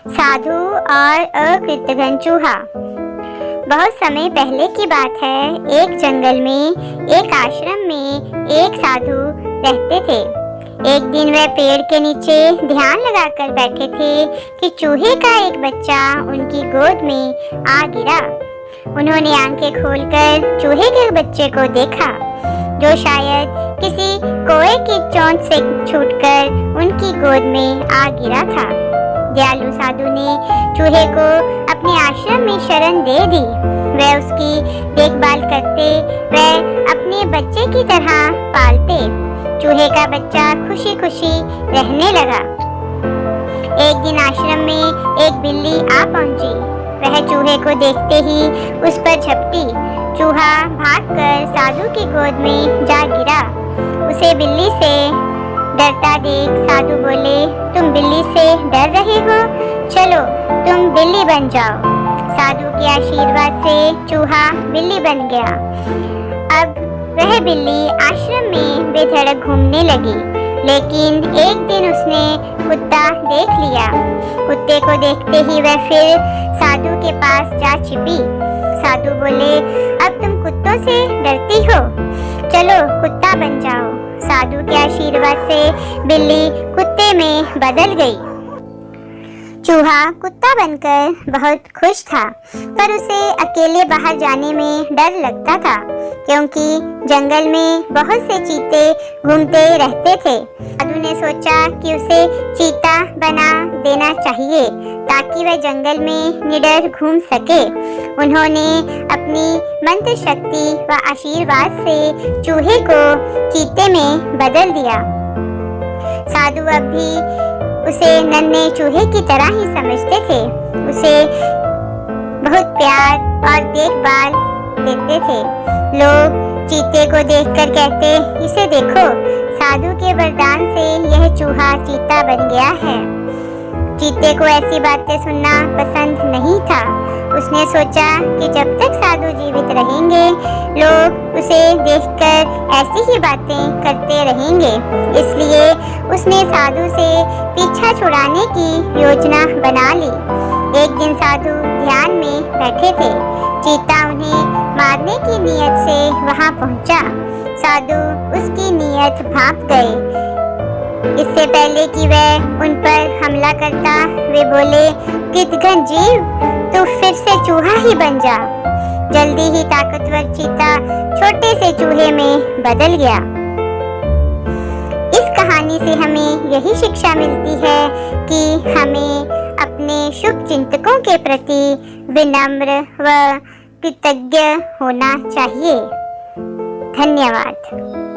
साधु और अकृतघ्न चूहा। बहुत समय पहले की बात है। एक जंगल में एक आश्रम में एक साधु रहते थे। एक दिन वह पेड़ के नीचे ध्यान लगाकर बैठे थे कि चूहे का एक बच्चा उनकी गोद में आ गिरा। उन्होंने आंखें खोलकर चूहे के बच्चे को देखा, जो शायद किसी कोए की चोंच से छूटकर उनकी गोद में आ गिरा था। दयालु साधु ने चूहे को अपने आश्रम में शरण दे दी। वह उसकी देखभाल करते, वह अपने बच्चे की तरह पालते। चूहे का बच्चा खुशी खुशी रहने लगा। एक दिन आश्रम में एक बिल्ली आ पहुंची। वह चूहे को देखते ही उस पर झपटी। चूहा भागकर साधु की गोद में जा गिरा। उसे बिल्ली से डरता देख साधु बोले, तुम बिल्ली से डर रहे हो? चलो तुम बिल्ली बन जाओ। साधु के आशीर्वाद से चूहा बिल्ली बन गया। अब वह बिल्ली आश्रम में बेधड़क घूमने लगी। लेकिन एक दिन उसने कुत्ता देख लिया। कुत्ते को देखते ही वह फिर साधु के पास जा छिपी। साधु बोले, अब तुम कुत्तों से डरती हो, चलो कुत्ता बन जाओ। साधु के आशीर्वाद से बिल्ली कुत्ते में बदल गई। चूहा कुत्ता बनकर बहुत खुश था, पर उसे अकेले बाहर जाने में डर लगता था, क्योंकि जंगल में बहुत से चीते घूमते रहते थे। साधु ने सोचा कि उसे चीता बना देना चाहिए, ताकि वह जंगल में निडर घूम सके। उन्होंने अपनी मंत्र शक्ति व आशीर्वाद से चूहे को चीते में बदल दिया। साधु अब भी उसे नन्हे चूहे की तरह ही समझते थे। उसे बहुत प्यार और देखभाल देते थे। लोग चीते को देखकर कहते, इसे देखो, साधु के वरदान से यह चूहा चीता बन गया है। चीते को ऐसी बातें सुनना पसंद नहीं था। उसने सोचा कि जब तक साधु जीवित रहेंगे, लोग उसे देखकर ऐसी ही बातें करते रहेंगे। इसलिए उसने साधु से पीछा छुड़ाने की योजना बना ली। एक दिन साधु ध्यान में बैठे थे। चीता उन्हें मारने की नीयत से वहां पहुंचा। साधु उसकी नीयत भांप गए। इससे पहले कि वह उन पर हमला करता, वे बोले, कृतघ्न जीव, तू फिर से चूहा ही बन जा। जल्दी ही ताकतवर चीता छोटे से चूहे में बदल गया। इस कहानी से हमें यही शिक्षा मिलती है कि हमें अपने शुभ चिंतकों के प्रति विनम्र व कृतज्ञ होना चाहिए। धन्यवाद।